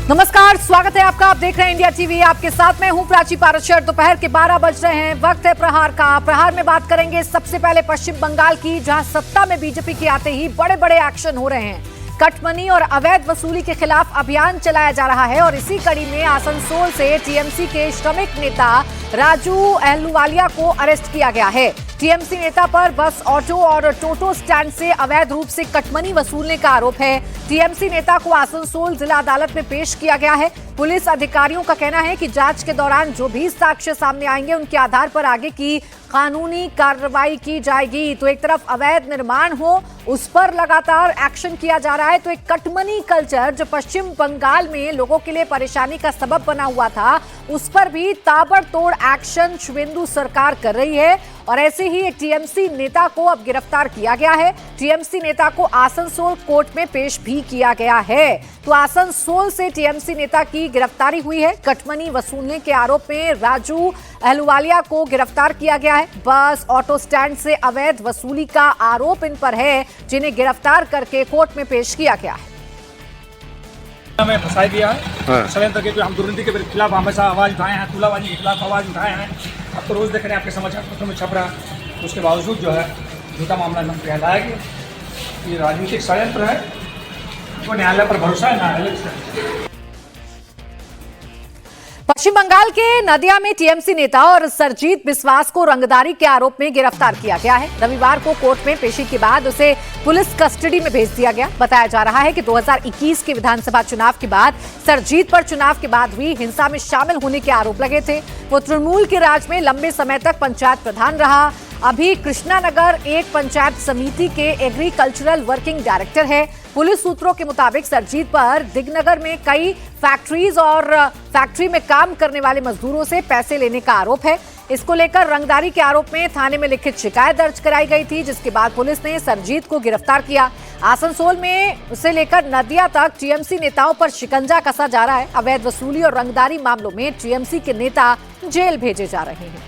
नमस्कार, स्वागत है आपका। आप देख रहे हैं इंडिया टीवी। आपके साथ मैं हूं प्राची पारशर। दोपहर के 12 बज रहे हैं, वक्त है प्रहार का। प्रहार में बात करेंगे सबसे पहले पश्चिम बंगाल की, जहां सत्ता में बीजेपी के आते ही बड़े बड़े एक्शन हो रहे हैं। कट मनी और अवैध वसूली के खिलाफ अभियान चलाया जा रहा है और इसी कड़ी में आसनसोल से टीएमसी के श्रमिक नेता राजू अहलूवालिया को अरेस्ट किया गया है। टीएमसी नेता पर बस, ऑटो और टोटो स्टैंड से अवैध रूप से कटमनी वसूलने का आरोप है। टीएमसी नेता को आसनसोल जिला अदालत में पेश किया गया है। पुलिस अधिकारियों का कहना है कि जांच के दौरान जो भी साक्ष्य सामने आएंगे उनके आधार पर आगे की कानूनी कार्रवाई की जाएगी। तो एक तरफ अवैध निर्माण हो, उस पर लगातार एक्शन किया जा रहा है, तो एक कटमनी कल्चर जो पश्चिम बंगाल में लोगों के लिए परेशानी का सबब बना हुआ था, उस पर भी ताबड़तोड़ एक्शन शुवेंदु सरकार कर रही है। और ऐसे ही एक टीएमसी नेता को अब गिरफ्तार किया गया है। टीएमसी नेता को आसनसोल कोर्ट में पेश भी किया गया है। तो आसनसोल से टीएमसी नेता की गिरफ्तारी हुई है। कटमनी वसूलने के आरोप में राजू अहलूवालिया को गिरफ्तार किया गया है। बस, ऑटो स्टैंड से अवैध वसूली का आरोप इन पर है, जिन्हें गिरफ्तार करके कोर्ट में पेश किया गया है। हमें फंसा दिया है षड्यंत्र के, हम दुर्नीति के खिलाफ हमेशा आवाज उठाए हैं, तुलाबाजी के खिलाफ आवाज उठाए हैं। अब तो रोज देख रहे हैं आपके समाचार पत्रों में छप रहा है। उसके बावजूद जो है झूठा मामला नम कहलाया कि ये राजनीतिक षड्यंत्र है। तो न्यायालय पर भरोसा है, न्यायालय से। पश्चिम बंगाल के नदिया में टीएमसी नेता और सरजीत बिस्वास को रंगदारी के आरोप में गिरफ्तार किया गया है। रविवार को कोर्ट में पेशी के बाद उसे पुलिस कस्टडी में भेज दिया गया। बताया जा रहा है कि 2021 के विधानसभा चुनाव के बाद सरजीत पर चुनाव के बाद हुई हिंसा में शामिल होने के आरोप लगे थे। वो तृणमूल के राज में लंबे समय तक पंचायत प्रधान रहा। अभी कृष्णानगर एक पंचायत समिति के एग्रीकल्चरल वर्किंग डायरेक्टर है। पुलिस सूत्रों के मुताबिक सरजीत पर दिगनगर में कई फैक्ट्रीज और फैक्ट्री में काम करने वाले मजदूरों से पैसे लेने का आरोप है। इसको लेकर रंगदारी के आरोप में थाने में लिखित शिकायत दर्ज कराई गई थी, जिसके बाद पुलिस ने सरजीत को गिरफ्तार किया। आसनसोल में उसे लेकर नदिया तक टीएमसी नेताओं पर शिकंजा कसा जा रहा है। अवैध वसूली और रंगदारी मामलों में टीएमसी के नेता जेल भेजे जा रहे हैं।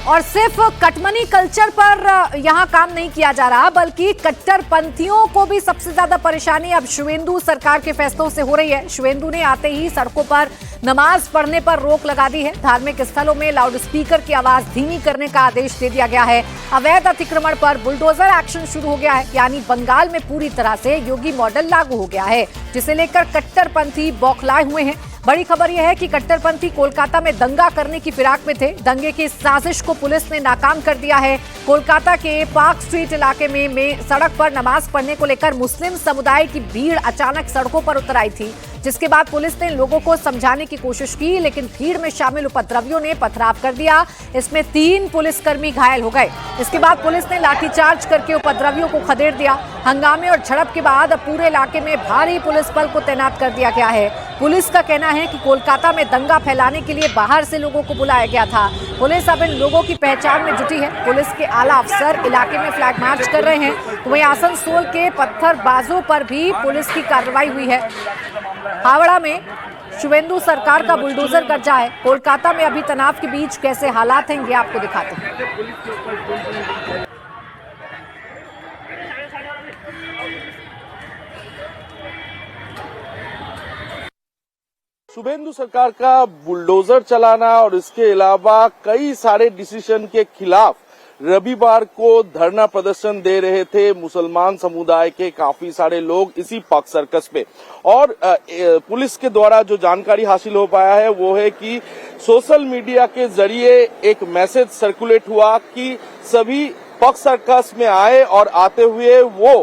और सिर्फ कटमनी कल्चर पर यहां काम नहीं किया जा रहा, बल्कि कट्टरपंथियों को भी सबसे ज्यादा परेशानी अब शुवेंदु सरकार के फैसलों से हो रही है। शुवेंदु ने आते ही सड़कों पर नमाज पढ़ने पर रोक लगा दी है। धार्मिक स्थलों में लाउडस्पीकर की आवाज धीमी करने का आदेश दे दिया गया है। अवैध अतिक्रमण पर बुलडोजर एक्शन शुरू हो गया है। यानी बंगाल में पूरी तरह से योगी मॉडल लागू हो गया है, जिसे लेकर कट्टरपंथी बौखलाए हुए हैं। बड़ी खबर यह है कि कट्टरपंथी कोलकाता में दंगा करने की फिराक में थे। दंगे की साजिश को पुलिस ने नाकाम कर दिया है। कोलकाता के पार्क स्ट्रीट इलाके में सड़क पर नमाज पढ़ने को लेकर मुस्लिम समुदाय की भीड़ अचानक सड़कों पर उतर आई थी, जिसके बाद पुलिस ने लोगों को समझाने की कोशिश की, लेकिन भीड़ में शामिल उपद्रवियों ने पथराव कर दिया। इसमें 3 पुलिसकर्मी घायल हो गए। इसके बाद पुलिस ने लाठीचार्ज करके उपद्रवियों को खदेड़ दिया। हंगामे और झड़प के बाद पूरे इलाके में भारी पुलिस बल को तैनात कर दिया गया है। पुलिस का कहना है कि कोलकाता में दंगा फैलाने के लिए बाहर से लोगों को बुलाया गया था। पुलिस अब इन लोगों की पहचान में जुटी है। पुलिस के आला अफसर इलाके में फ्लैग मार्च कर रहे हैं। तो वहीं आसनसोल के पत्थरबाजों पर भी पुलिस की कार्रवाई हुई है। हावड़ा में शुवेंदु सरकार का बुलडोजर कब्जा है। कोलकाता में अभी तनाव के बीच कैसे हालात हैं, ये आपको दिखाते हैं। शुवेंदु सरकार का बुलडोजर चलाना और इसके अलावा कई सारे डिसीजन के खिलाफ रविवार को धरना प्रदर्शन दे रहे थे मुसलमान समुदाय के काफी सारे लोग इसी पार्क सर्कस पे। और पुलिस के द्वारा जो जानकारी हासिल हो पाया है वो है कि सोशल मीडिया के जरिए एक मैसेज सर्कुलेट हुआ कि सभी पार्क सर्कस में आए और आते हुए वो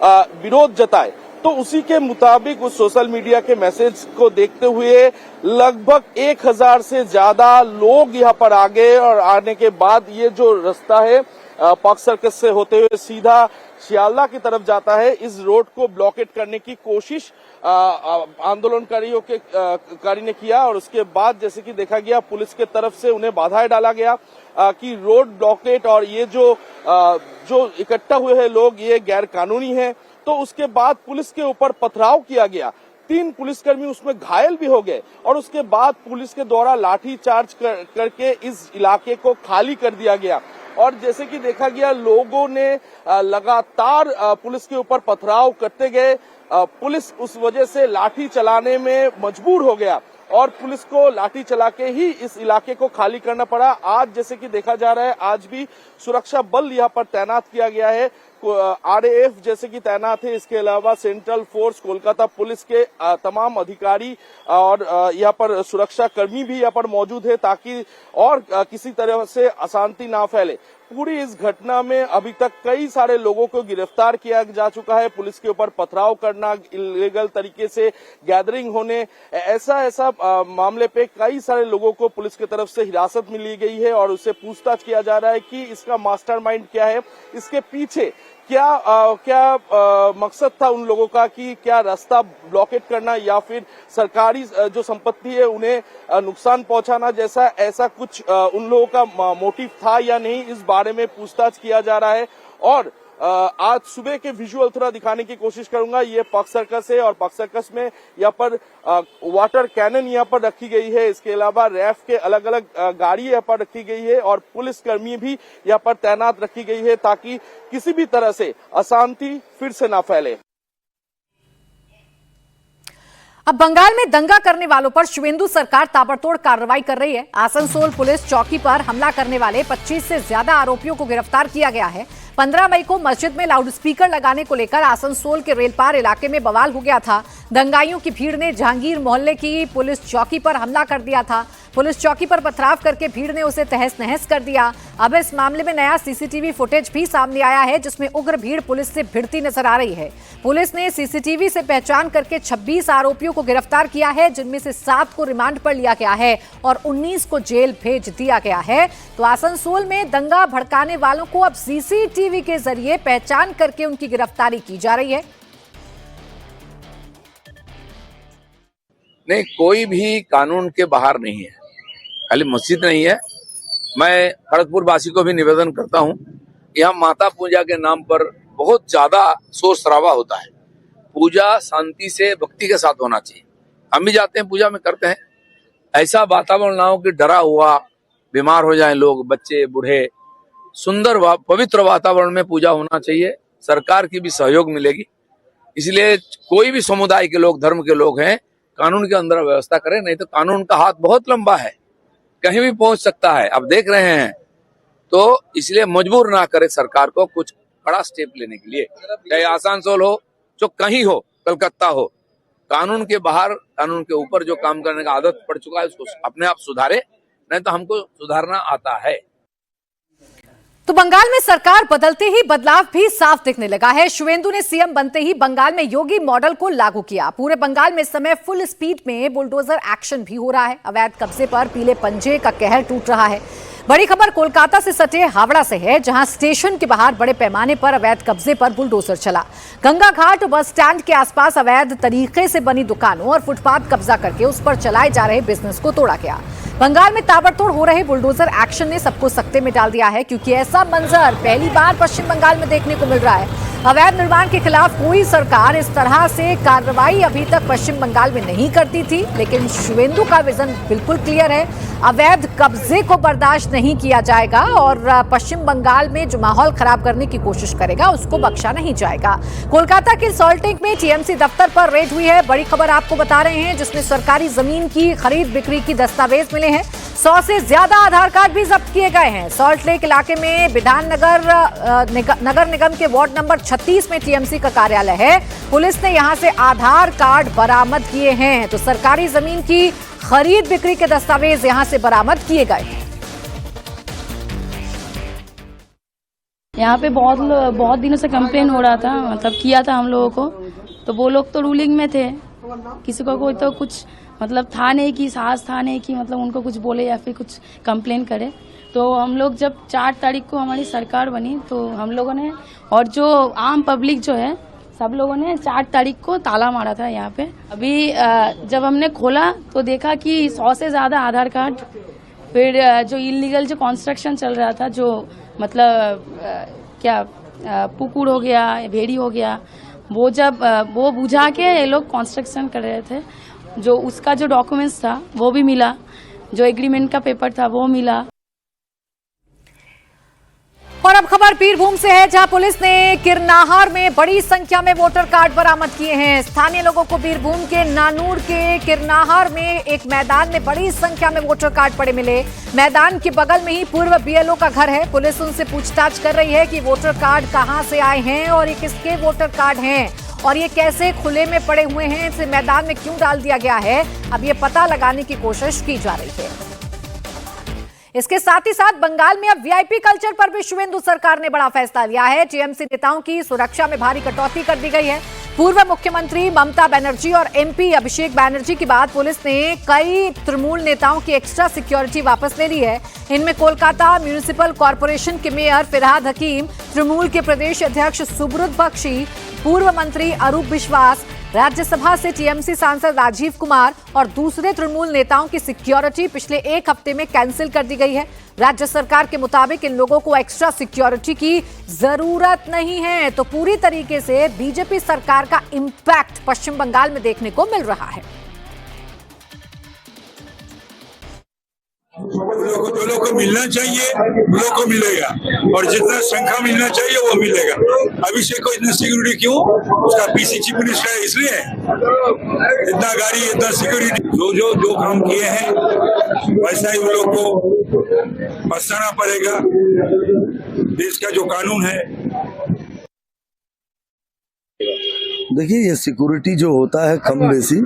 विरोध जताए। तो उसी के मुताबिक उस सोशल मीडिया के मैसेज को देखते हुए लगभग 1000 से ज्यादा लोग यहाँ पर आ गए और आने के बाद ये जो रास्ता है पार्क सर्कस से होते हुए सीधा शियालदा की तरफ जाता है, इस रोड को ब्लॉकेट करने की कोशिश आंदोलनकारियों कारी ने किया। और उसके बाद जैसे कि देखा गया पुलिस के तरफ से उन्हें बाधाएं डाला गया कि रोड ब्लॉकेट और ये जो इकट्ठा हुए हैं लोग ये गैर कानूनी है। तो उसके बाद पुलिस के ऊपर पथराव किया गया। 3 पुलिसकर्मी उसमें घायल भी हो गए और उसके बाद पुलिस के द्वारा लाठी चार्ज करके इस इलाके को खाली कर दिया गया। और जैसे कि देखा गया लोगों ने लगातार पुलिस के ऊपर पथराव करते गए। पुलिस उस वजह से लाठी चलाने में मजबूर हो गया और पुलिस को लाठी चला के ही इस इलाके को खाली करना पड़ा। आज जैसे कि देखा जा रहा है आज भी सुरक्षा बल यहाँ पर तैनात किया गया है। RAF जैसे कि तैनात है, इसके अलावा सेंट्रल फोर्स, कोलकाता पुलिस के तमाम अधिकारी और यहाँ पर सुरक्षा कर्मी भी यहाँ पर मौजूद है ताकि और किसी तरह से अशांति ना फैले। पूरी इस घटना में अभी तक कई सारे लोगों को गिरफ्तार किया जा चुका है। पुलिस के ऊपर पथराव करना, इलीगल तरीके से गैदरिंग होने, ऐसा मामले पे कई सारे लोगों को पुलिस की तरफ से हिरासत में ली गई है और उससे पूछताछ किया जा रहा है कि इसका मास्टरमाइंड क्या है, इसके पीछे क्या मकसद था उन लोगों का, कि क्या रास्ता ब्लॉकेट करना या फिर सरकारी जो संपत्ति है उन्हें नुकसान पहुंचाना, जैसा ऐसा कुछ उन लोगों का मोटिव था या नहीं, इस बारे में पूछताछ किया जा रहा है। और आज सुबह के विजुअल थोड़ा दिखाने की कोशिश करूंगा। ये पग सर्कस है और पग सर्कस में यहाँ पर वाटर कैनन यहाँ पर रखी गई है। इसके अलावा रैफ के अलग अलग गाड़ी यहाँ पर रखी गई है और पुलिस कर्मी भी यहाँ पर तैनात रखी गई है ताकि किसी भी तरह से अशांति फिर से ना फैले। अब बंगाल में दंगा करने वालों पर शुवेंदु सरकार ताबड़तोड़ कार्रवाई कर रही है। आसनसोल पुलिस चौकी पर हमला करने वाले 25 से ज्यादा आरोपियों को गिरफ्तार किया गया है। 15 मई को मस्जिद में लाउडस्पीकर लगाने को लेकर आसनसोल के रेलपार इलाके में बवाल हो गया था। दंगाइयों की भीड़ ने जहांगीर मोहल्ले की पुलिस चौकी पर हमला कर दिया था। पुलिस चौकी पर पथराव करके भीड़ ने उसे तहस नहस कर दिया। अब इस मामले में नया सीसीटीवी फुटेज भी सामने आया है जिसमें उग्र भीड़ पुलिस से भिड़ती नजर आ रही है। पुलिस ने सीसीटीवी से पहचान करके 26 आरोपियों को गिरफ्तार किया है, जिनमें से 7 को रिमांड पर लिया गया है और 19 को जेल भेज दिया गया है। तो आसनसोल में दंगा भड़काने वालों को अब सीसीटीवी के जरिए पहचान करके उनकी गिरफ्तारी की जा रही है। नहीं, कोई भी कानून के बाहर नहीं है, खाली मस्जिद नहीं है। मैं खड़गपुर वासी को भी निवेदन करता हूं, यहाँ माता पूजा के नाम पर बहुत ज्यादा शोर शराबा होता है। पूजा शांति से भक्ति के साथ होना चाहिए। हम भी जाते हैं पूजा में, करते हैं। ऐसा वातावरण ना हो कि डरा हुआ बीमार हो जाए लोग, बच्चे बूढ़े। सुंदर पवित्र वातावरण में पूजा होना चाहिए। सरकार की भी सहयोग मिलेगी। इसलिए कोई भी समुदाय के लोग, धर्म के लोग हैं, कानून के अंदर व्यवस्था करें, नहीं तो कानून का हाथ बहुत लंबा है, कहीं भी पहुंच सकता है। अब देख रहे हैं, तो इसलिए मजबूर ना करे सरकार को कुछ बड़ा स्टेप लेने के लिए। चाहे आसनसोल हो, जो कहीं हो, कलकत्ता हो, कानून के बाहर, कानून के ऊपर जो काम करने का आदत पड़ चुका है उसको अपने आप सुधारे, नहीं तो हमको सुधारना आता है। तो बंगाल में सरकार बदलते ही बदलाव भी साफ दिखने लगा है। शुवेंदु ने सीएम बनते ही बंगाल में योगी मॉडल को लागू किया। पूरे बंगाल में इस समय फुल स्पीड में बुलडोजर एक्शन भी हो रहा है। अवैध कब्जे पर पीले पंजे का कहर टूट रहा है। बड़ी खबर कोलकाता से सटे हावड़ा से है, जहां स्टेशन के बाहर बड़े पैमाने पर अवैध कब्जे पर बुलडोजर चला। गंगा घाट बस स्टैंड के आसपास अवैध तरीके से बनी दुकानों और फुटपाथ कब्जा करके उस पर चलाए जा रहे बिजनेस को तोड़ा गया। बंगाल में ताबड़तोड़ हो रहे बुलडोजर एक्शन ने सबको सकते में डाल दिया है, क्योंकि ऐसा मंजर पहली बार पश्चिम बंगाल में देखने को मिल रहा है। अवैध निर्माण के खिलाफ कोई सरकार इस तरह से कार्रवाई अभी तक पश्चिम बंगाल में नहीं करती थी, लेकिन शुवेंदु का विजन बिल्कुल क्लियर है। अवैध कब्जे को बर्दाश्त नहीं किया जाएगा और पश्चिम बंगाल में जो माहौल खराब करने की कोशिश करेगा उसको बख्शा नहीं जाएगा। कोलकाता के सॉल्टेक में टीएमसी दफ्तर पर रेड हुई है। बड़ी खबर आपको बता रहे हैं, जिसमें सरकारी जमीन की खरीद बिक्री की दस्तावेज मिले हैं। 100 से ज्यादा आधार कार्ड भी जब्त किए गए हैं। सॉल्ट लेक इलाके में विधान नगर निगम के वार्ड नंबर 36 में टीएमसी का कार्यालय है। पुलिस ने यहां से आधार कार्ड बरामद किए हैं। तो सरकारी जमीन की खरीद बिक्री के दस्तावेज यहां से बरामद किए गए हैं। यहाँ पे बहुत दिनों से कंप्लेन हो रहा था, मतलब किया था हम लोगों को। तो वो लोग तो रूलिंग में थे, किसी को कोई तो कुछ मतलब था नहीं कि साहस था नहीं कि मतलब उनको कुछ बोले या फिर कुछ कंप्लेन करे। तो हम लोग जब 4 तारीख को हमारी सरकार बनी, तो हम लोगों ने और जो आम पब्लिक जो है सब लोगों ने 4 तारीख को ताला मारा था यहाँ पे। अभी जब हमने खोला तो देखा कि 100 से ज्यादा आधार कार्ड, फिर जो इलीगल जो कंस्ट्रक्शन चल रहा था, जो मतलब पुकुर हो गया, भेड़ी हो गया, वो जब वो बुझा के ये लोग कंस्ट्रक्शन कर रहे थे। जो उसका जो डॉक्यूमेंट्स था वो भी मिला, जो एग्रीमेंट का पेपर था वो मिला। और अब खबर बीरभूम से है, जहां पुलिस ने किरनाहर में बड़ी संख्या में वोटर कार्ड बरामद किए हैं। स्थानीय लोगों को बीरभूम के नानूर के किरनाहर में एक मैदान में बड़ी संख्या में वोटर कार्ड पड़े मिले। मैदान के बगल में ही पूर्व बीएलओ का घर है। पुलिस उनसे पूछताछ कर रही है कि वोटर कार्ड कहां से आए हैं और ये किसके वोटर कार्ड हैं और ये कैसे खुले में पड़े हुए हैं, इसे मैदान में क्यों डाल दिया गया है, अब ये पता लगाने की कोशिश की जा रही है। इसके साथ ही साथ बंगाल में अब वीआईपी कल्चर पर भी शुवेंदु सरकार ने बड़ा फैसला लिया है। टीएमसी नेताओं की सुरक्षा में भारी कटौती कर दी गई है। पूर्व मुख्यमंत्री ममता बनर्जी और एमपी अभिषेक बैनर्जी के बाद पुलिस ने कई तृणमूल नेताओं की एक्स्ट्रा सिक्योरिटी वापस ले ली है। इनमें कोलकाता म्युनिसिपल कॉर्पोरेशन के मेयर फिरहाद हकीम, तृणमूल के प्रदेश अध्यक्ष सुब्रत बख्शी, पूर्व मंत्री अरूप विश्वास, राज्यसभा से टीएमसी सांसद राजीव कुमार और दूसरे तृणमूल नेताओं की सिक्योरिटी पिछले एक हफ्ते में कैंसिल कर दी गई है। राज्य सरकार के मुताबिक इन लोगों को एक्स्ट्रा सिक्योरिटी की जरूरत नहीं है। तो पूरी तरीके से बीजेपी सरकार का इंपैक्ट पश्चिम बंगाल में देखने को मिल रहा है। जो लोग को मिलना चाहिए वो लोग को मिलेगा और जितना संख्या मिलना चाहिए वो मिलेगा। अभिषेक को इतना सिक्योरिटी क्यों? उसका पीसी चीफ मिनिस्टर है इसलिए इतना गाड़ी, इतना सिक्योरिटी। जो काम किए हैं वैसा ही वो लोग को बरसाना पड़ेगा। देश का जो कानून है, देखिए ये सिक्योरिटी जो होता है कम बेसी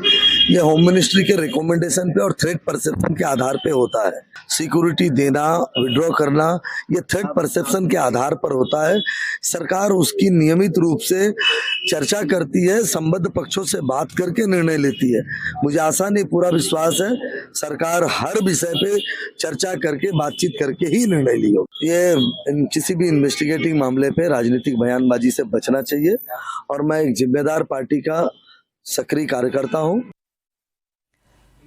ये होम मिनिस्ट्री के रिकमेंडेशन पे और थ्रेट परसेप्शन के आधार पे होता है। सिक्योरिटी देना, विड्रॉ करना ये थ्रेट परसेप्शन के आधार पर होता है। सरकार उसकी नियमित रूप से चर्चा करती है, संबद्ध पक्षों से बात करके निर्णय लेती है। मुझे आशा नहीं, पूरा विश्वास है सरकार हर विषय पे चर्चा करके, बातचीत करके ही निर्णय लियो। ये किसी भी इन्वेस्टिगेटिंग मामले पे राजनीतिक बयानबाजी से बचना चाहिए और मैं एक जिम्मेदार पार्टी का सक्रिय कार्यकर्ता हूँ।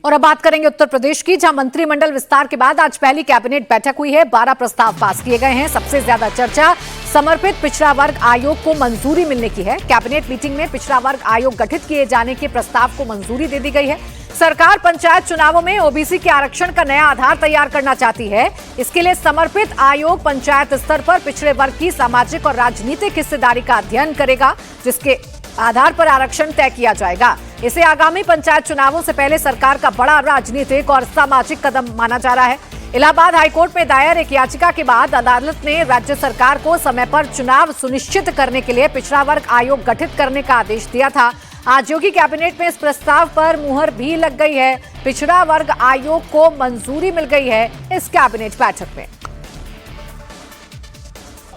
और अब बात करेंगे उत्तर प्रदेश की, जहां मंत्रिमंडल विस्तार के बाद आज पहली कैबिनेट बैठक हुई है। 12 प्रस्ताव पास किए गए हैं। सबसे ज्यादा चर्चा समर्पित पिछड़ा वर्ग आयोग को मंजूरी मिलने की है। कैबिनेट मीटिंग में पिछड़ा वर्ग आयोग गठित किए जाने के प्रस्ताव को मंजूरी दे दी गई है। सरकार पंचायत चुनावों में ओबीसी के आरक्षण का नया आधार तैयार करना चाहती है। इसके लिए समर्पित आयोग पंचायत स्तर पर पिछड़े वर्ग की सामाजिक और राजनीतिक हिस्सेदारी का अध्ययन करेगा, जिसके आधार पर आरक्षण तय किया जाएगा। इसे आगामी पंचायत चुनावों से पहले सरकार का बड़ा राजनीतिक और सामाजिक कदम माना जा रहा है। इलाहाबाद हाईकोर्ट में दायर एक याचिका के बाद अदालत ने राज्य सरकार को समय पर चुनाव सुनिश्चित करने के लिए पिछड़ा वर्ग आयोग गठित करने का आदेश दिया था। आज योगी कैबिनेट में इस प्रस्ताव पर मुहर भी लग गई है। पिछड़ा वर्ग आयोग को मंजूरी मिल गई है इस कैबिनेट बैठक में।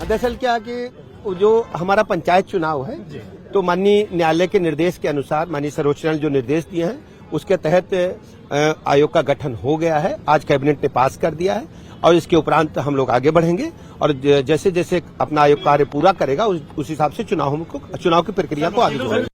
दरअसल क्या कि जो हमारा पंचायत चुनाव है तो माननीय न्यायालय के निर्देश के अनुसार, माननीय सर्वोच्च न्यायालय जो निर्देश दिए हैं उसके तहत आयोग का गठन हो गया है। आज कैबिनेट ने पास कर दिया है और इसके उपरांत हम लोग आगे बढ़ेंगे और जैसे जैसे अपना आयोग कार्य पूरा करेगा उस हिसाब से चुनाव की प्रक्रिया को आगे बढ़ाएंगे।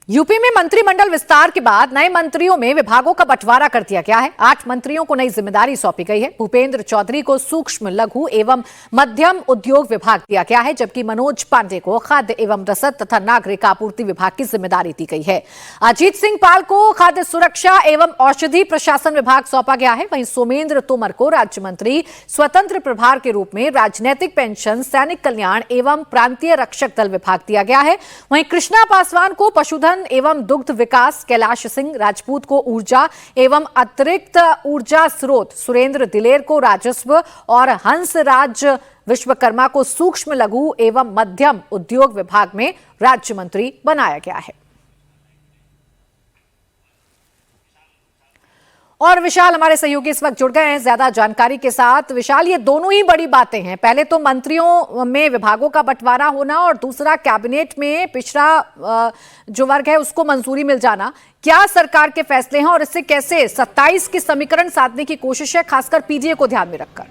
यूपी में मंत्रिमंडल विस्तार के बाद नए मंत्रियों में विभागों का बंटवारा कर दिया गया है। 8 मंत्रियों को नई जिम्मेदारी सौंपी गई है। भूपेंद्र चौधरी को सूक्ष्म, लघु एवं मध्यम उद्योग विभाग दिया गया है, जबकि मनोज पांडे को खाद्य एवं रसद तथा नागरिक आपूर्ति विभाग की जिम्मेदारी दी गई है। अजीत सिंह पाल को खाद्य सुरक्षा एवं औषधि प्रशासन विभाग सौंपा गया है। वहीं सोमेंद्र तोमर को राज्य मंत्री स्वतंत्र प्रभार के रूप में राजनैतिक पेंशन, सैनिक कल्याण एवं प्रांतीय रक्षक दल विभाग दिया गया है। वहीं कृष्णा पासवान को पशुधन एवं दुग्ध विकास, कैलाश सिंह राजपूत को ऊर्जा एवं अतिरिक्त ऊर्जा स्रोत, सुरेंद्र दिलेर को राजस्व और हंसराज विश्वकर्मा को सूक्ष्म, लघु एवं मध्यम उद्योग विभाग में राज्य मंत्री बनाया गया है। और विशाल हमारे सहयोगी इस वक्त जुड़ गए हैं ज्यादा जानकारी के साथ। विशाल, ये दोनों ही बड़ी बातें हैं, पहले तो मंत्रियों में विभागों का बंटवारा होना और दूसरा कैबिनेट में पिछड़ा जो वर्ग है उसको मंजूरी मिल जाना। क्या सरकार के फैसले हैं और इससे कैसे 27 के समीकरण साधने की कोशिश है, खासकर पीडीए को ध्यान में रखकर?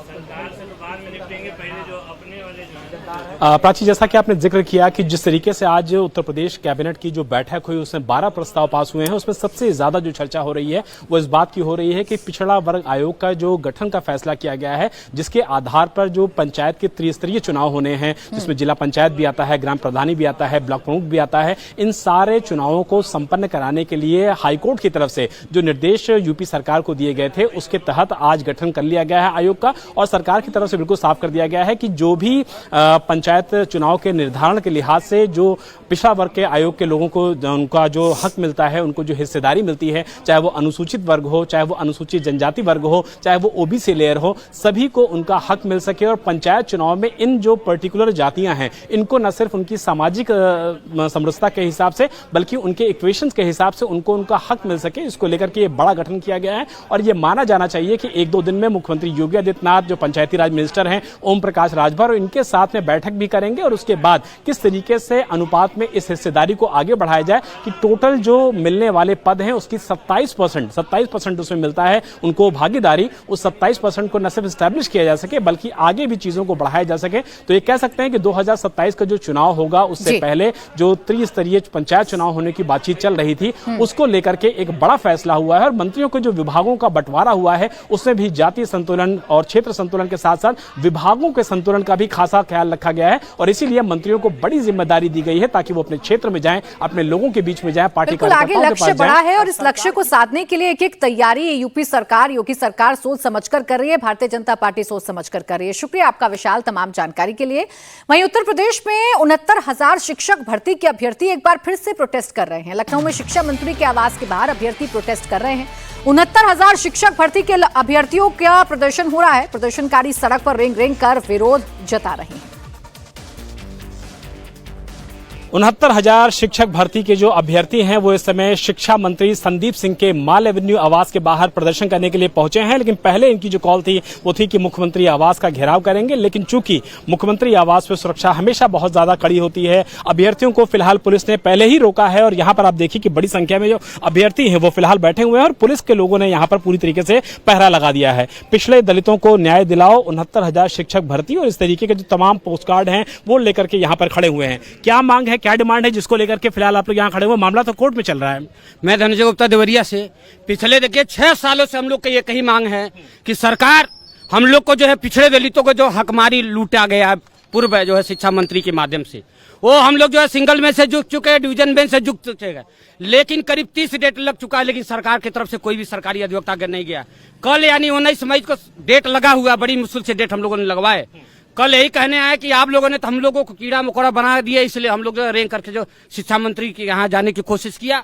सरकार से तो बाद में निपटेंगे, पहले जो अपने वाले जो प्राची, जैसा कि आपने जिक्र किया कि जिस तरीके से आज उत्तर प्रदेश कैबिनेट की जो बैठक हुई उसमें 12 प्रस्ताव पास हुए हैं, उसमें सबसे ज्यादा जो चर्चा हो रही है वो इस बात की हो रही है कि पिछड़ा वर्ग आयोग का जो गठन का फैसला किया गया है, जिसके आधार पर जो पंचायत के त्रिस्तरीय चुनाव होने हैं, जिसमें जिला पंचायत भी आता है, ग्राम प्रधानी भी आता है, ब्लॉक प्रमुख भी आता है, इन सारे चुनावों को संपन्न कराने के लिए हाईकोर्ट की तरफ से जो निर्देश यूपी सरकार को दिए गए थे उसके तहत आज गठन कर लिया गया है आयोग का। और सरकार की तरफ से बिल्कुल साफ कर दिया गया है कि जो भी पंचायत चुनाव के निर्धारण के लिहाज से जो पिछड़ा वर्ग के आयोग के लोगों को उनका जो हक मिलता है, उनको जो हिस्सेदारी मिलती है, चाहे वो अनुसूचित वर्ग हो, चाहे वो अनुसूचित जनजाति वर्ग हो, चाहे वो ओबीसी लेयर हो, सभी को उनका हक मिल सके। और पंचायत चुनाव में इन जो पर्टिकुलर जातियां हैं, इनको न सिर्फ उनकी सामाजिक समरसता के हिसाब से बल्कि उनके इक्वेशंस के हिसाब से उनको उनका हक मिल सके, इसको लेकर के ये बड़ा गठन किया गया है। और ये माना जाना चाहिए कि एक दो दिन में मुख्यमंत्री योगी आदित्यनाथ, जो पंचायती राज मिनिस्टर हैं ओम प्रकाश राजभर, और इनके साथ में बैठक भी करेंगे और उसके बाद किस तरीके से अनुपात में इस हिस्सेदारी को आगे बढ़ाया जाए कि टोटल जो मिलने वाले पद हैं उसकी 27% उसमें मिलता है उनको भागीदारी, उस 27% को न सिर्फ स्टैब्लिश किया जा सके बल्कि आगे भी चीजों को बढ़ाया जा सके। तो ये कह सकते हैं कि 2027 का जो चुनाव होगा उससे पहले जो त्रिस्तरीय पंचायत चुनाव होने की बातचीत चल रही थी उसको लेकर के एक बड़ा फैसला हुआ है। और मंत्रियों के जो विभागों का बंटवारा हुआ है उसमें भी जातीय संतुलन और क्षेत्र संतुलन के साथ साथ विभागों के संतुलन का भी खासा ख्याल रखा गया है। और इसीलिए मंत्रियों को बड़ी जिम्मेदारी दी गई है ताकि वो अपने क्षेत्र में जाएं, अपने लोगों के बीच में जाएं, पार्टी कार्यकर्ताओं के पास जाएं। लक्ष्य बड़ा है और इस लक्ष्य को साधने के लिए एक तैयारी यूपी सरकार, योगी सरकार सोच समझकर कर रही है, भारतीय जनता पार्टी सोच समझकर कर रही है। शुक्रिया आपका विशाल तमाम जानकारी के लिए। वहीं उत्तर प्रदेश में 69,000 शिक्षक भर्ती के अभ्यर्थी एक बार फिर से प्रोटेस्ट कर रहे हैं। लखनऊ में शिक्षा मंत्री के आवास के बाहर अभ्यर्थी प्रोटेस्ट कर रहे हैं। 69,000 शिक्षक भर्ती के अभ्यर्थियों का प्रदर्शन हो रहा है। प्रदर्शनकारी सड़क पर रेंग रेंग कर विरोध जता रहे हैं। 69,000 शिक्षक भर्ती के जो अभ्यर्थी हैं वो इस समय शिक्षा मंत्री संदीप सिंह के माल एवेन्यू आवास के बाहर प्रदर्शन करने के लिए पहुंचे हैं। लेकिन पहले इनकी जो कॉल थी वो थी कि मुख्यमंत्री आवास का घेराव करेंगे, लेकिन चूंकि मुख्यमंत्री आवास पर सुरक्षा हमेशा बहुत ज्यादा कड़ी होती है, अभ्यर्थियों को फिलहाल पुलिस ने पहले ही रोका है। और यहाँ पर आप देखिए कि बड़ी संख्या में जो अभ्यर्थी हैं वो फिलहाल बैठे हुए हैं और पुलिस के लोगों ने यहाँ पर पूरी तरीके से पहरा लगा दिया है। पिछड़े दलितों को न्याय दिलाओ, 69,000 शिक्षक भर्ती और इस तरीके के जो तमाम पोस्ट कार्ड हैं वो लेकर के यहाँ पर खड़े हुए हैं। क्या मांग है, क्या डिमांड है जिसको लेकर के फिलहाल आप लोग यहाँ खड़े हुए? मामला तो कोर्ट में चल रहा है। मैं धनंजय गुप्ता देवरिया से। पिछले देखिए 6 सालों से हम लोग का ये कही मांग है कि सरकार हम लोग को जो है पिछड़े दलितों को जो हकमारी लूटा गया पूर्व जो है शिक्षा मंत्री के माध्यम से, वो हम लोग जो है सिंगल में से जुट चुके हैं, डिवीजन बेंच से जुट चुके हैं, लेकिन करीब 30 डेट लग चुका है, लेकिन सरकार की तरफ से कोई भी सरकारी अधिवक्ता नहीं गया। कल यानी 19 मई को डेट लगा हुआ, बड़ी मुश्किल से डेट हम लोगों ने लगवाए। कल यही कहने आए कि आप लोगों ने तो हम लोगों को कीड़ा मकोड़ा बना दिया, इसलिए हम लोग जो रेंग करके जो शिक्षा मंत्री के यहाँ जाने की कोशिश किया।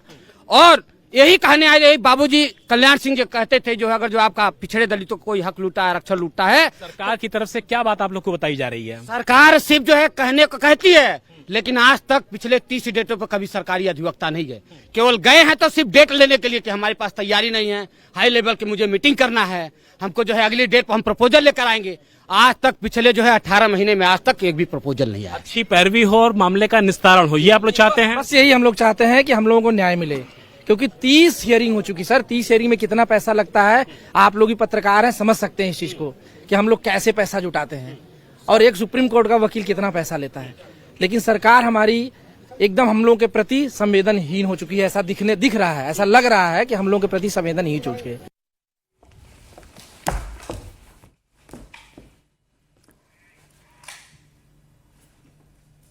और यही कहने आए, यही बाबूजी कल्याण सिंह जो कहते थे जो अगर जो आपका पिछड़े दलितों को कोई हक लूटा है, आरक्षण लूटा है। सरकार की तरफ से क्या बात आप लोग को बताई जा रही है? सरकार सिर्फ जो है कहने को कहती है, लेकिन आज तक पिछले 30 डेटों पर कभी सरकारी अधिवक्ता नहीं गए। केवल गए हैं तो सिर्फ डेट लेने के लिए कि हमारे पास तैयारी नहीं है, हाई लेवल की मुझे मीटिंग करना है, हमको जो है अगली डेट पर हम प्रपोजल लेकर आएंगे। आज तक पिछले जो है 18 महीने में आज तक एक भी प्रपोजल नहीं आया। अच्छी पैरवी हो और मामले का निस्तारण हो, ये आप लोग चाहते हैं? बस यही हम लोग चाहते हैं कि हम लोगों को न्याय मिले, क्योंकि 30 हियरिंग हो चुकी। सर 30 हियरिंग में कितना पैसा लगता है, आप लोग ही पत्रकार हैं, समझ सकते हैं इस चीज को कि हम लोग कैसे पैसा जुटाते हैं और एक सुप्रीम कोर्ट का वकील कितना पैसा लेता है। लेकिन सरकार हमारी एकदम हम लोगों के प्रति संवेदनहीन हो चुकी है, ऐसा दिख रहा है, ऐसा लग रहा है कि हम लोगों के प्रति संवेदनहीन हो चुकी है।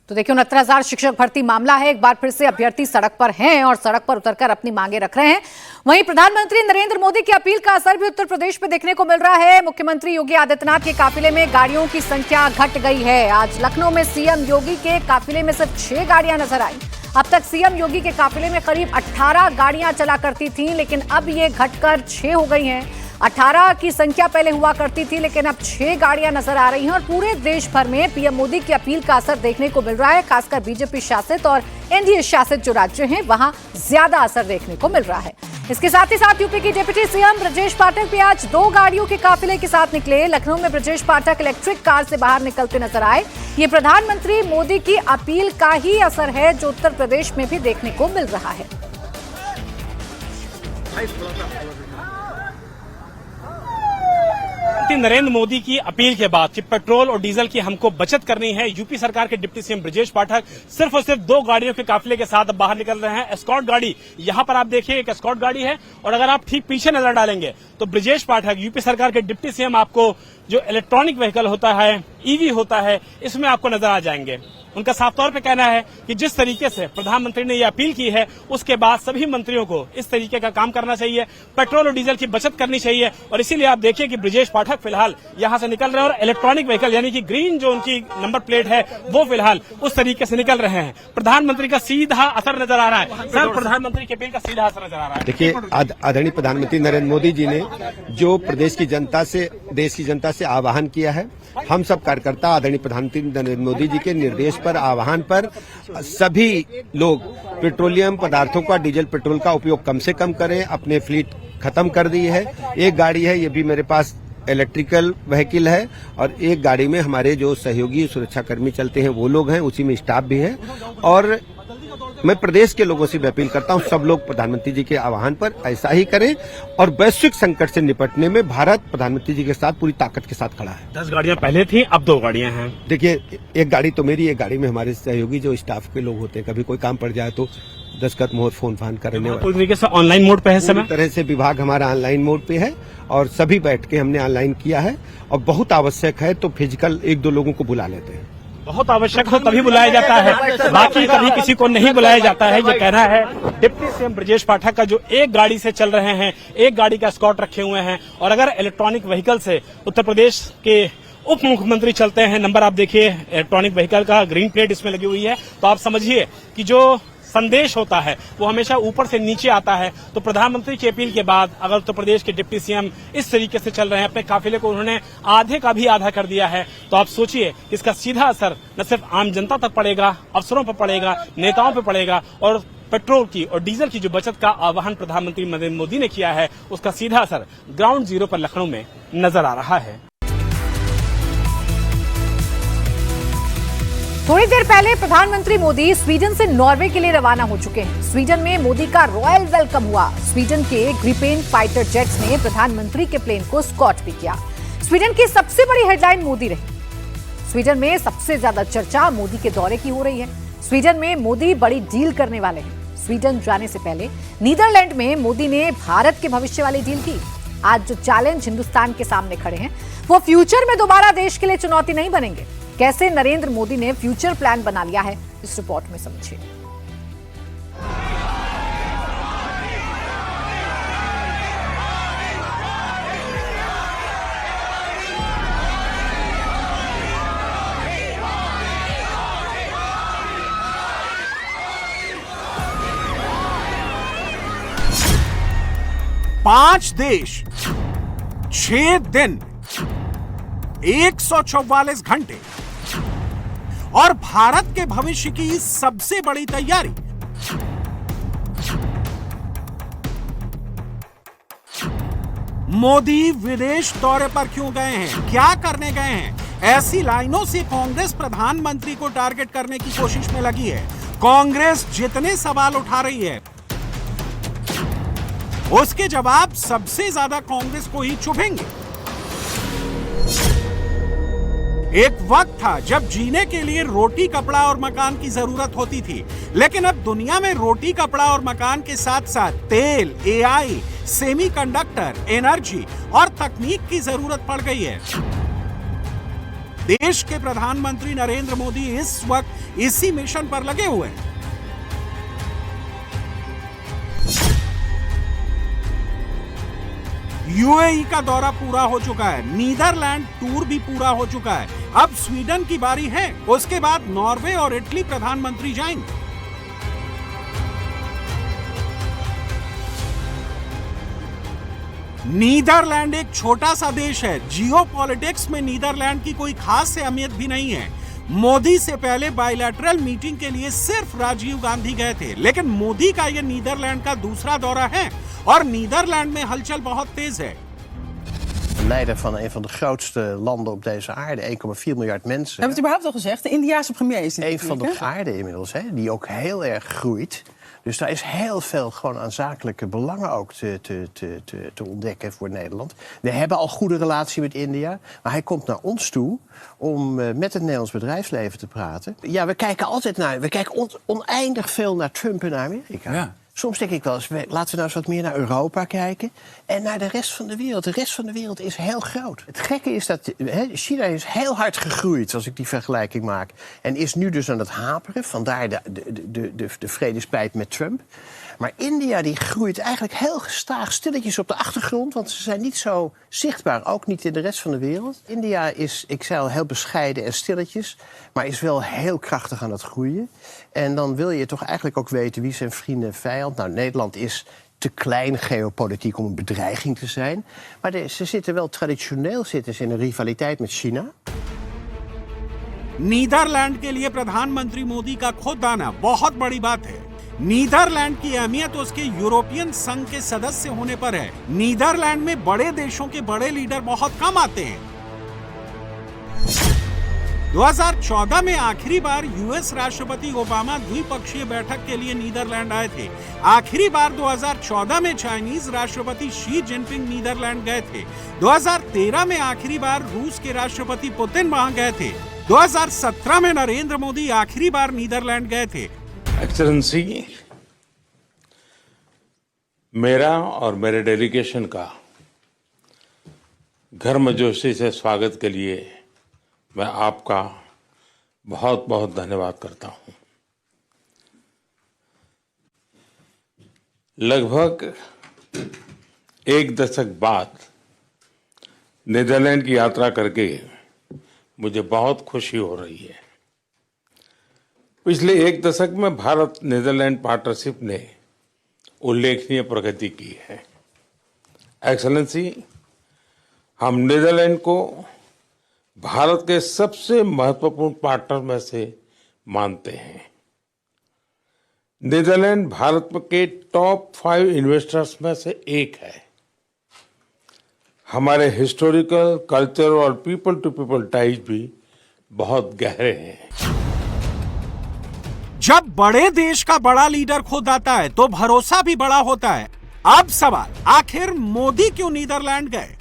तो देखिए 69,000 शिक्षक भर्ती मामला है। एक बार फिर से अभ्यर्थी सड़क पर हैं और सड़क पर उतरकर अपनी मांगे रख रहे हैं। वहीं प्रधानमंत्री नरेंद्र मोदी की अपील का असर भी उत्तर प्रदेश में देखने को मिल रहा है। मुख्यमंत्री योगी आदित्यनाथ के काफिले में गाड़ियों की संख्या घट गई है। आज लखनऊ में सीएम योगी के काफिले में सिर्फ 6 गाड़ियां नजर आई। अब तक सीएम योगी के काफिले में करीब 18 गाड़ियां चला करती थीं, लेकिन अब ये घटकर 6 हो गई हैं। 18 की संख्या पहले हुआ करती थी, लेकिन अब 6 गाड़ियां नजर आ रही हैं। और पूरे देश भर में पीएम मोदी की अपील का असर देखने को मिल रहा है। खासकर बीजेपी शासित और एनडीए शासित जो राज्य हैं वहां ज्यादा असर देखने को मिल रहा है। इसके साथ ही साथ यूपी की डिप्टी सीएम ब्रजेश पाठक भी आज 2 गाड़ियों के काफिले के साथ निकले। लखनऊ में ब्रजेश पाठक इलेक्ट्रिक कार से बाहर निकलते नजर आए। ये प्रधानमंत्री मोदी की अपील का ही असर है जो उत्तर प्रदेश में भी देखने को मिल रहा है। प्रधानमंत्री नरेंद्र मोदी की अपील के बाद कि पेट्रोल और डीजल की हमको बचत करनी है, यूपी सरकार के डिप्टी सीएम ब्रजेश पाठक सिर्फ और सिर्फ 2 गाड़ियों के काफिले के साथ अब बाहर निकल रहे हैं। एस्कॉर्ट गाड़ी, यहां पर आप देखिए एक एस्कॉर्ट गाड़ी है, और अगर आप ठीक पीछे नजर डालेंगे तो ब्रजेश पाठक यूपी सरकार के डिप्टी सीएम आपको जो इलेक्ट्रॉनिक व्हीकल होता है, ईवी होता है, इसमें आपको नजर आ जाएंगे। उनका साफ तौर पे कहना है कि जिस तरीके से प्रधानमंत्री ने यह अपील की है, उसके बाद सभी मंत्रियों को इस तरीके का काम करना चाहिए, पेट्रोल और डीजल की बचत करनी चाहिए। और इसीलिए आप देखिए कि ब्रजेश पाठक फिलहाल यहां से निकल रहे हैं और इलेक्ट्रॉनिक व्हीकल यानी कि ग्रीन जो उनकी नंबर प्लेट है वो फिलहाल उस तरीके से निकल रहे हैं। प्रधानमंत्री का सीधा असर नजर आ रहा है। सर, प्रधानमंत्री की अपील का सीधा असर नजर आ रहा है। देखिए, आदरणीय प्रधानमंत्री नरेंद्र मोदी जी ने जो प्रदेश की जनता से, देश की जनता से आह्वान किया है, हम सब कार्यकर्ता आदरणीय प्रधानमंत्री नरेंद्र मोदी जी के निर्देश पर, आह्वान पर सभी लोग पेट्रोलियम पदार्थों का, डीजल पेट्रोल का उपयोग कम से कम करें। अपने फ्लीट खत्म कर दी है। एक गाड़ी है, ये भी मेरे पास इलेक्ट्रिकल व्हीकल है, और एक गाड़ी में हमारे जो सहयोगी सुरक्षाकर्मी चलते हैं वो लोग हैं, उसी में स्टाफ भी है। और मैं प्रदेश के लोगों से भी अपील करता हूं, सब लोग प्रधानमंत्री जी के आह्वान पर ऐसा ही करें, और वैश्विक संकट से निपटने में भारत प्रधानमंत्री जी के साथ पूरी ताकत के साथ खड़ा है। 10 गाड़ियां पहले थी, अब 2 गाड़ियां हैं। देखिए, एक गाड़ी तो मेरी, एक गाड़ी में हमारे सहयोगी जो स्टाफ के लोग होते हैं, कभी कोई काम पड़ जाए तो दस्तखत मोहर फोन फान करने वाले। पूरी तरीके से ऑनलाइन मोड पे है समय, तरह से विभाग हमारा ऑनलाइन मोड पे है, और सभी बैठ के हमने ऑनलाइन किया है। और बहुत आवश्यक है तो फिजिकल 1-2 लोगों को बुला लेते हैं। बहुत आवश्यक हो तभी बुलाया जाता है, बाकी कभी किसी को नहीं बुलाया जाता है। ये कहना है डिप्टी सीएम ब्रजेश पाठक का, जो एक गाड़ी से चल रहे हैं, एक गाड़ी का एस्कॉर्ट रखे हुए हैं। और अगर इलेक्ट्रॉनिक व्हीकल से उत्तर प्रदेश के उप मुख्यमंत्री चलते हैं, नंबर आप देखिए इलेक्ट्रॉनिक व्हीकल का, ग्रीन प्लेट इसमें लगी हुई है, तो आप समझिए कि जो संदेश होता है वो हमेशा ऊपर से नीचे आता है। तो प्रधानमंत्री की अपील के बाद अगर उत्तर प्रदेश के डिप्टी सीएम इस तरीके से चल रहे हैं, अपने काफिले को उन्होंने आधे का भी आधा कर दिया है, तो आप सोचिए इसका सीधा असर न सिर्फ आम जनता तक पड़ेगा, अफसरों पर पड़ेगा, नेताओं पर पड़ेगा। और पेट्रोल की और डीजल की जो बचत का आह्वान प्रधानमंत्री नरेंद्र मोदी ने किया है, उसका सीधा असर ग्राउंड जीरो पर लखनऊ में नजर आ रहा है। थोड़ी देर पहले प्रधानमंत्री मोदी स्वीडन से नॉर्वे के लिए रवाना हो चुके हैं। स्वीडन में मोदी का रॉयल वेलकम हुआ। स्वीडन के ग्रिपेन फाइटर जेट्स ने प्रधानमंत्री के प्लेन को स्कॉट भी किया। स्वीडन की सबसे बड़ी हेडलाइन मोदी रही। स्वीडन में सबसे ज्यादा चर्चा मोदी के दौरे की हो रही है। स्वीडन में मोदी बड़ी डील करने वाले हैं। स्वीडन जाने से पहले नीदरलैंड में मोदी ने भारत के भविष्य वाली डील की। आज जो चैलेंज हिंदुस्तान के सामने खड़े हैं, वो फ्यूचर में दोबारा देश के लिए चुनौती नहीं बनेंगे। कैसे नरेंद्र मोदी ने फ्यूचर प्लान बना लिया है, इस रिपोर्ट में समझिए। पांच देश, 6 दिन, 144 घंटे और भारत के भविष्य की सबसे बड़ी तैयारी। मोदी विदेश दौरे पर क्यों गए हैं, क्या करने गए हैं? ऐसी लाइनों से कांग्रेस प्रधानमंत्री को टारगेट करने की कोशिश में लगी है। कांग्रेस जितने सवाल उठा रही है, उसके जवाब सबसे ज्यादा कांग्रेस को ही चुभेंगे। एक वक्त था जब जीने के लिए रोटी, कपड़ा और मकान की जरूरत होती थी, लेकिन अब दुनिया में रोटी, कपड़ा और मकान के साथ साथ तेल, एआई, सेमीकंडक्टर, एनर्जी और तकनीक की जरूरत पड़ गई है। देश के प्रधानमंत्री नरेंद्र मोदी इस वक्त इसी मिशन पर लगे हुए हैं। यूएई का दौरा पूरा हो चुका है, नीदरलैंड टूर भी पूरा हो चुका है, अब स्वीडन की बारी है। उसके बाद नॉर्वे और इटली प्रधानमंत्री जाएंगे। नीदरलैंड एक छोटा सा देश है। जियोपॉलिटिक्स में नीदरलैंड की कोई खास अहमियत भी नहीं है। मोदी से पहले बायलैटरल मीटिंग के लिए सिर्फ राजीव गांधी गए थे, लेकिन मोदी का यह नीदरलैंड का दूसरा दौरा है और नीदरलैंड में हलचल बहुत तेज है। Leider van een van de grootste landen op deze aarde, 1,4 miljard mensen. Hebben we het überhaupt al gezegd? De Indiase premier is het Een van de natuurlijk, hè? aarde inmiddels, hè, die ook heel erg groeit. Dus daar is heel veel gewoon aan zakelijke belangen ook te ontdekken voor Nederland. We hebben al goede relatie met India, maar hij komt naar ons toe om met het Nederlands bedrijfsleven te praten. Ja, we kijken oneindig veel naar Trump en naar Amerika. Ja. Soms denk ik wel eens, laten we nou eens wat meer naar Europa kijken en naar de rest van de wereld. De rest van de wereld is heel groot. Het gekke is dat China is heel hard gegroeid, als ik die vergelijking maak. En is nu dus aan het haperen, vandaar de vredespijp met Trump. Maar India die groeit eigenlijk heel gestaag, stilletjes op de achtergrond, want ze zijn niet zo zichtbaar, ook niet in de rest van de wereld. India is, ik zei al, heel bescheiden en stilletjes, maar is wel heel krachtig aan het groeien. En dan wil je toch eigenlijk ook weten wie zijn vrienden en vijand. Nou, Nederland is te klein geopolitiek om een bedreiging te zijn. Maar ze zitten wel traditioneel in een rivaliteit met China. Netherlands के लिए प्रधानमंत्री मोदी का खुद आना बहुत बड़ी बात है। नीदरलैंड की अहमियत उसके यूरोपियन संघ के सदस्य होने पर है। नीदरलैंड में बड़े देशों के बड़े लीडर बहुत कम आते हैं। 2014 में आखिरी बार यूएस राष्ट्रपति ओबामा द्विपक्षीय बैठक के लिए नीदरलैंड आए थे। आखिरी बार 2014 में चाइनीज राष्ट्रपति शी जिनपिंग नीदरलैंड गए थे। 2013 में आखिरी बार रूस के राष्ट्रपति पुतिन वहां गए थे। 2017 में नरेंद्र मोदी आखिरी बार नीदरलैंड गए थे। एक्सेलेंसी, मेरा और मेरे डेलीगेशन का गर्मजोशी से स्वागत के लिए मैं आपका बहुत बहुत धन्यवाद करता हूं। लगभग एक दशक बाद नीदरलैंड की यात्रा करके मुझे बहुत खुशी हो रही है। पिछले एक दशक में भारत नीदरलैंड पार्टनरशिप ने उल्लेखनीय प्रगति की है। एक्सेलेंसी, हम नीदरलैंड को भारत के सबसे महत्वपूर्ण पार्टनर में से मानते हैं। नीदरलैंड भारत के टॉप 5 इन्वेस्टर्स में से एक है। हमारे हिस्टोरिकल, कल्चर और पीपल टू पीपल टाइज भी बहुत गहरे हैं। जब बड़े देश का बड़ा लीडर खुद आता है तो भरोसा भी बड़ा होता है। अब सवाल, आखिर मोदी क्यों नीदरलैंड गए?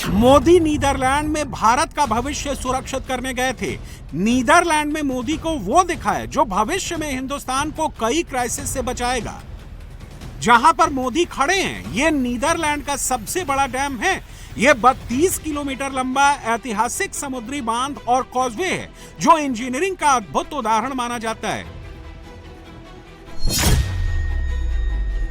मोदी नीदरलैंड में भारत का भविष्य सुरक्षित करने गए थे। नीदरलैंड में मोदी को वो दिखाया जो भविष्य में हिंदुस्तान को कई क्राइसिस से बचाएगा। जहां पर मोदी खड़े हैं, ये नीदरलैंड का सबसे बड़ा डैम है। ये 32 किलोमीटर लंबा ऐतिहासिक समुद्री बांध और कॉजवे है, जो इंजीनियरिंग का अद्भुत उदाहरण माना जाता है।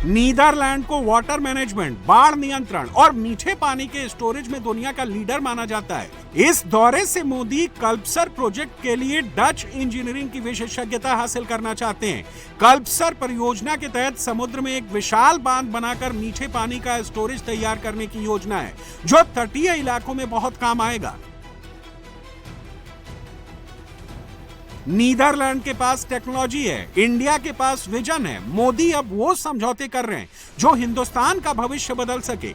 नीदरलैंड को वाटर मैनेजमेंट, बाढ़ नियंत्रण और मीठे पानी के स्टोरेज में दुनिया का लीडर माना जाता है। इस दौरे से मोदी कल्पसर प्रोजेक्ट के लिए डच इंजीनियरिंग की विशेषज्ञता हासिल करना चाहते हैं। कल्पसर परियोजना के तहत समुद्र में एक विशाल बांध बनाकर मीठे पानी का स्टोरेज तैयार करने की योजना है, जो तटीय इलाकों में बहुत काम आएगा। नीदरलैंड के पास टेक्नोलॉजी है, इंडिया के पास विजन है। मोदी अब वो समझौते कर रहे हैं जो हिंदुस्तान का भविष्य बदल सके।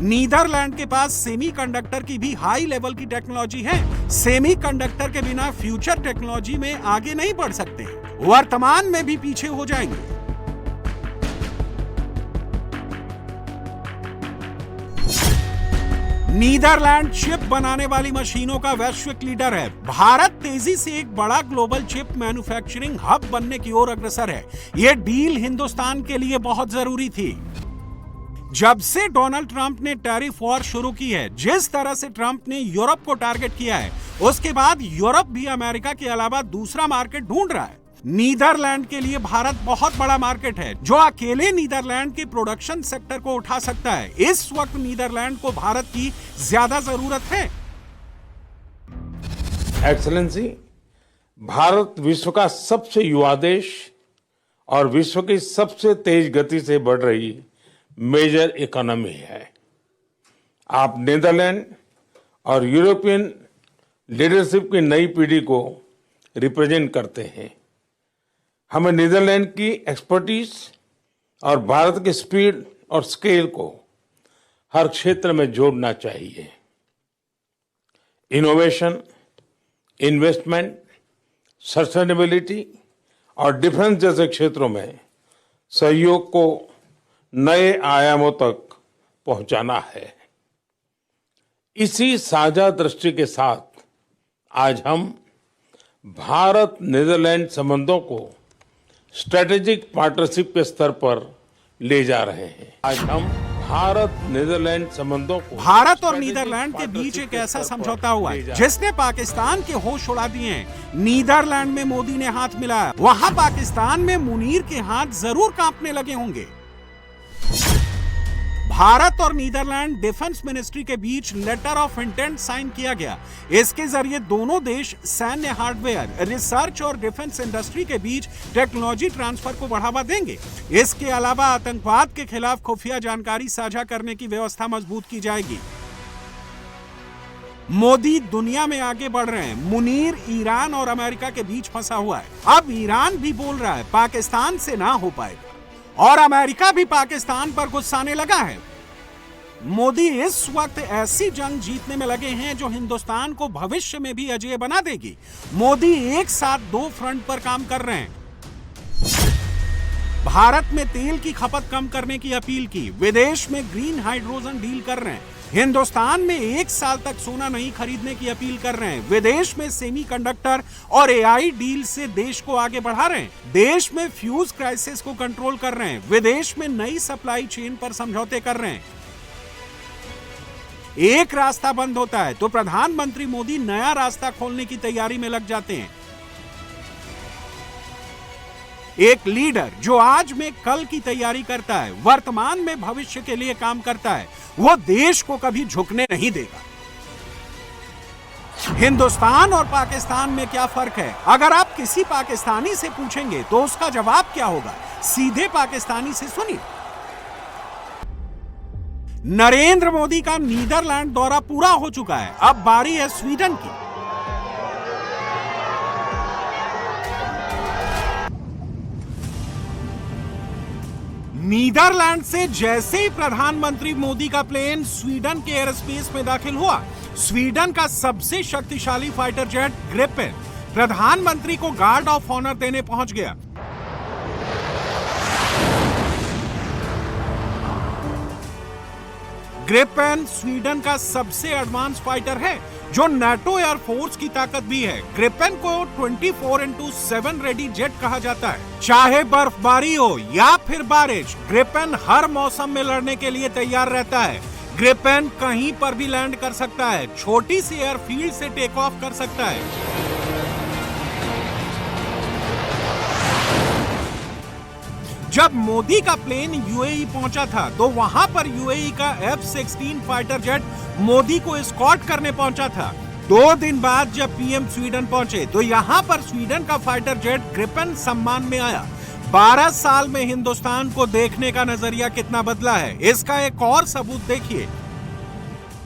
नीदरलैंड के पास सेमीकंडक्टर की भी हाई लेवल की टेक्नोलॉजी है। सेमीकंडक्टर के बिना फ्यूचर टेक्नोलॉजी में आगे नहीं बढ़ सकते, वर्तमान में भी पीछे हो जाएंगे। नीदरलैंड चिप बनाने वाली मशीनों का वैश्विक लीडर है। भारत तेजी से एक बड़ा ग्लोबल चिप मैन्युफैक्चरिंग हब बनने की ओर अग्रसर है। यह डील हिंदुस्तान के लिए बहुत जरूरी थी। जब से डोनाल्ड ट्रंप ने टैरिफ वॉर शुरू की है, जिस तरह से ट्रंप ने यूरोप को टारगेट किया है, उसके बाद यूरोप भी अमेरिका के अलावा दूसरा मार्केट ढूंढ रहा है। नीदरलैंड के लिए भारत बहुत बड़ा मार्केट है, जो अकेले नीदरलैंड के प्रोडक्शन सेक्टर को उठा सकता है। इस वक्त नीदरलैंड को भारत की ज्यादा जरूरत है। एक्सेलेंसी, भारत विश्व का सबसे युवा देश और विश्व की सबसे तेज गति से बढ़ रही मेजर इकोनॉमी है। आप नीदरलैंड और यूरोपियन लीडरशिप की नई पीढ़ी को रिप्रेजेंट करते हैं। हमें नीदरलैंड की एक्सपर्टीज और भारत की स्पीड और स्केल को हर क्षेत्र में जोड़ना चाहिए। इनोवेशन, इन्वेस्टमेंट, सस्टेनेबिलिटी और डिफेंस जैसे क्षेत्रों में सहयोग को नए आयामों तक पहुंचाना है। इसी साझा दृष्टि के साथ आज हम भारत नीदरलैंड संबंधों को स्ट्रेटेजिक पार्टनरशिप के स्तर पर ले जा रहे हैं। आज हम भारत नीदरलैंड संबंधों को भारत और नीदरलैंड के बीच एक ऐसा समझौता हुआ है जिसने पाकिस्तान के होश उड़ा दिए हैं। नीदरलैंड में मोदी ने हाथ मिलाया, वहां पाकिस्तान में मुनीर के हाथ जरूर कांपने लगे होंगे। भारत और नीदरलैंड डिफेंस मिनिस्ट्री के बीच लेटर ऑफ इंटेंट साइन किया गया। इसके जरिए दोनों देश सैन्य हार्डवेयर, रिसर्च और डिफेंस इंडस्ट्री के बीच टेक्नोलॉजी ट्रांसफर को बढ़ावा देंगे। इसके अलावा आतंकवाद के खिलाफ खुफिया जानकारी साझा करने की व्यवस्था मजबूत की जाएगी। मोदी दुनिया में आगे बढ़ रहे हैं। मुनीर ईरान और अमेरिका के बीच फंसा हुआ है। अब ईरान भी बोल रहा है पाकिस्तान से ना हो पाएगा और अमेरिका भी पाकिस्तान पर गुस्साने लगा है। मोदी इस वक्त ऐसी जंग जीतने में लगे हैं जो हिंदुस्तान को भविष्य में भी अजेय बना देगी। मोदी एक साथ दो फ्रंट पर काम कर रहे हैं। भारत में तेल की खपत कम करने की अपील की, विदेश में ग्रीन हाइड्रोजन डील कर रहे हैं, हिंदुस्तान में एक साल तक सोना नहीं खरीदने की अपील कर रहे हैं, विदेश में सेमीकंडक्टर और एआई डील से देश को आगे बढ़ा रहे हैं, देश में फ्यूज क्राइसिस को कंट्रोल कर रहे हैं, विदेश में नई सप्लाई चेन पर समझौते कर रहे हैं। एक रास्ता बंद होता है तो प्रधानमंत्री मोदी नया रास्ता खोलने की तैयारी में लग जाते हैं। एक लीडर जो आज में कल की तैयारी करता है, वर्तमान में भविष्य के लिए काम करता है, वो देश को कभी झुकने नहीं देगा। हिंदुस्तान और पाकिस्तान में क्या फर्क है? अगर आप किसी पाकिस्तानी से पूछेंगे तो उसका जवाब क्या होगा? सीधे पाकिस्तानी से सुनिए। नरेंद्र मोदी का नीदरलैंड दौरा पूरा हो चुका है, अब बारी है स्वीडन की। नीदरलैंड से जैसे ही प्रधानमंत्री मोदी का प्लेन स्वीडन के एयर स्पेस में दाखिल हुआ, स्वीडन का सबसे शक्तिशाली फाइटर जेट ग्रिपेन प्रधानमंत्री को गार्ड ऑफ ऑनर देने पहुंच गया। ग्रिपेन स्वीडन का सबसे एडवांस फाइटर है जो नाटो एयर फोर्स की ताकत भी है। ग्रिपेन को 24/7 रेडी जेट कहा जाता है। चाहे बर्फबारी हो या फिर बारिश, ग्रिपेन हर मौसम में लड़ने के लिए तैयार रहता है। ग्रिपेन कहीं पर भी लैंड कर सकता है, छोटी सी एयरफील्ड से टेक ऑफ कर सकता है। जब मोदी का प्लेन यूएई पहुंचा था तो वहां पर यूएई का F-16 फाइटर जेट मोदी को एस्कॉर्ट करने पहुंचा था। 2 दिन बाद जब पीएम स्वीडन पहुंचे तो यहां पर स्वीडन का फाइटर जेट ग्रिपेन सम्मान में आया। 12 साल में हिंदुस्तान को देखने का नजरिया कितना बदला है, इसका एक और सबूत देखिए।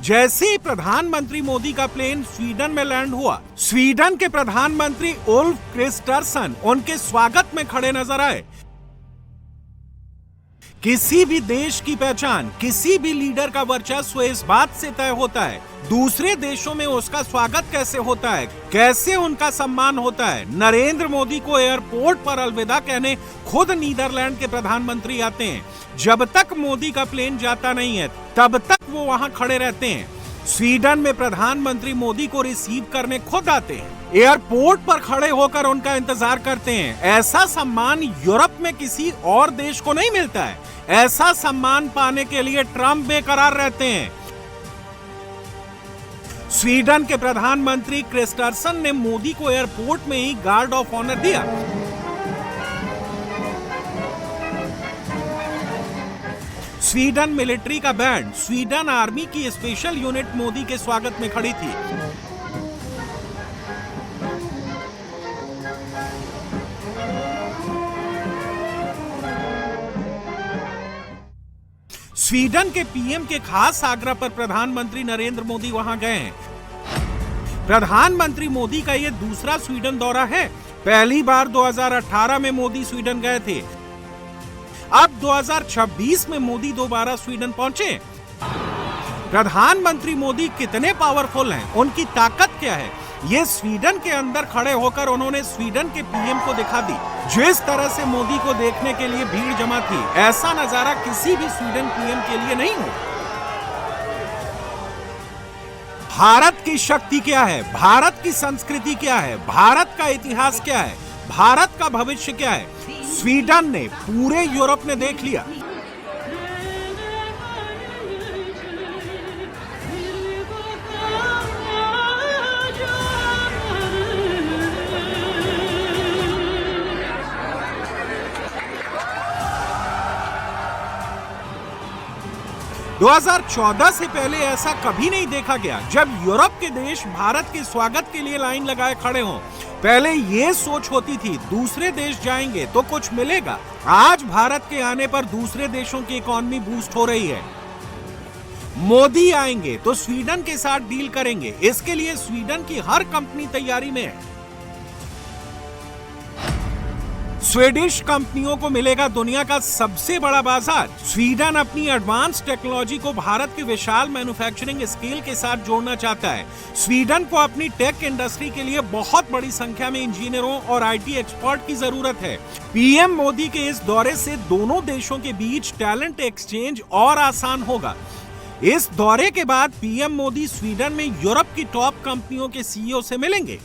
जैसे ही प्रधानमंत्री मोदी का प्लेन स्वीडन में लैंड हुआ, स्वीडन के प्रधानमंत्री उल्फ क्रिस्टरसन उनके स्वागत में खड़े नजर आए। किसी भी देश की पहचान, किसी भी लीडर का वर्चस्व इस बात से तय होता है दूसरे देशों में उसका स्वागत कैसे होता है, कैसे उनका सम्मान होता है। नरेंद्र मोदी को एयरपोर्ट पर अलविदा कहने खुद नीदरलैंड के प्रधानमंत्री आते हैं। जब तक मोदी का प्लेन जाता नहीं है तब तक वो वहां खड़े रहते हैं। स्वीडन में प्रधानमंत्री मोदी को रिसीव करने खुद आते हैं, एयरपोर्ट पर खड़े होकर उनका इंतजार करते हैं। ऐसा सम्मान यूरोप में किसी और देश को नहीं मिलता है। ऐसा सम्मान पाने के लिए ट्रम्प बेकरार रहते हैं। स्वीडन के प्रधानमंत्री क्रिस्टरसन ने मोदी को एयरपोर्ट में ही गार्ड ऑफ ऑनर दिया। स्वीडन मिलिट्री का बैंड, स्वीडन आर्मी की स्पेशल यूनिट मोदी के स्वागत में खड़ी थी। स्वीडन के पीएम के खास आग्रह पर प्रधानमंत्री नरेंद्र मोदी वहां गए हैं। प्रधानमंत्री मोदी का यह दूसरा स्वीडन दौरा है। पहली बार 2018 में मोदी स्वीडन गए थे। अब 2026 में मोदी दोबारा स्वीडन पहुंचे। प्रधानमंत्री मोदी कितने पावरफुल हैं, उनकी ताकत क्या है, ये स्वीडन के अंदर खड़े होकर उन्होंने स्वीडन के पीएम को दिखा दी। जिस तरह से मोदी को देखने के लिए भीड़ जमा थी, ऐसा नजारा किसी भी स्वीडन पीएम के लिए नहीं हो। भारत की शक्ति क्या है, भारत की संस्कृति क्या है, भारत का इतिहास क्या है, भारत का भविष्य क्या है, स्वीडन ने, पूरे यूरोप ने देख लिया। – 2014 से पहले ऐसा कभी नहीं देखा गया जब यूरोप के देश भारत के स्वागत के लिए लाइन लगाए खड़े हों। पहले ये सोच होती थी दूसरे देश जाएंगे तो कुछ मिलेगा। आज भारत के आने पर दूसरे देशों की इकोनॉमी बूस्ट हो रही है। मोदी आएंगे तो स्वीडन के साथ डील करेंगे, इसके लिए स्वीडन की हर कंपनी तैयारी में है। स्वीडिश कंपनियों को मिलेगा दुनिया का सबसे बड़ा बाजार। स्वीडन अपनी एडवांस टेक्नोलॉजी को भारत के विशाल मैन्युफैक्चरिंग स्केल के साथ जोड़ना चाहता है। स्वीडन को अपनी टेक इंडस्ट्री के लिए बहुत बड़ी संख्या में इंजीनियरों और आईटी एक्सपर्ट की जरूरत है। पीएम मोदी के इस दौरे से दोनों देशों के बीच टैलेंट एक्सचेंज और आसान होगा। इस दौरे के बाद पीएम मोदी स्वीडन में यूरोप की टॉप कंपनियों के सीईओ से मिलेंगे।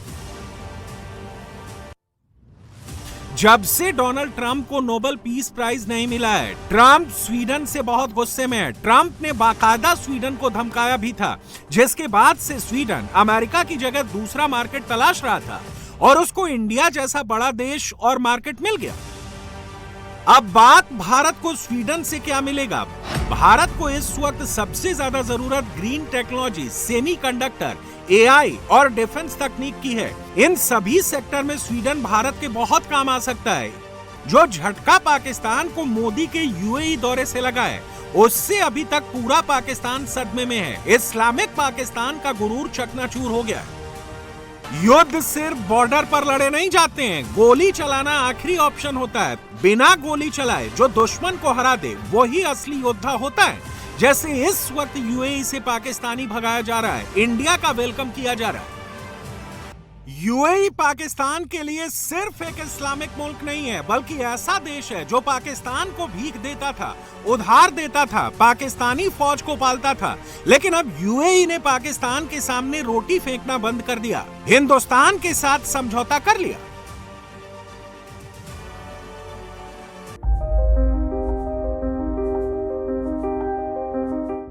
जब से डोनाल्ड ट्रंप को नोबेल पीस प्राइज नहीं मिला है, ट्रंप स्वीडन से बहुत गुस्से में है। ट्रंप ने बाकायदा स्वीडन को धमकाया भी था, जिसके बाद से स्वीडन अमेरिका की जगह दूसरा मार्केट तलाश रहा था और उसको इंडिया जैसा बड़ा देश और मार्केट मिल गया। अब बात भारत को स्वीडन से क्या मिलेगा। भारत को इस वक्त सबसे ज्यादा जरूरत ग्रीन टेक्नोलॉजी, सेमीकंडक्टर, एआई और डिफेंस तकनीक की है। इन सभी सेक्टर में स्वीडन भारत के बहुत काम आ सकता है। जो झटका पाकिस्तान को मोदी के यूएई दौरे से लगा है, उससे अभी तक पूरा पाकिस्तान सदमे में है। इस्लामिक पाकिस्तान का गुरूर चकनाचूर हो गया है। युद्ध सिर्फ बॉर्डर पर लड़े नहीं जाते हैं, गोली चलाना आखिरी ऑप्शन होता है। बिना गोली चलाए जो दुश्मन को हरा दे वही असली योद्धा होता है। जैसे इस वक्त यूएई से पाकिस्तानी भगाया जा रहा है, इंडिया का वेलकम किया जा रहा है। यूएई पाकिस्तान के लिए सिर्फ एक इस्लामिक मुल्क नहीं है, बल्कि ऐसा देश है जो पाकिस्तान को भीख देता था, उधार देता था, पाकिस्तानी फौज को पालता था। लेकिन अब यूएई ने पाकिस्तान के सामने रोटी फेंकना बंद कर दिया, हिंदुस्तान के साथ समझौता कर लिया।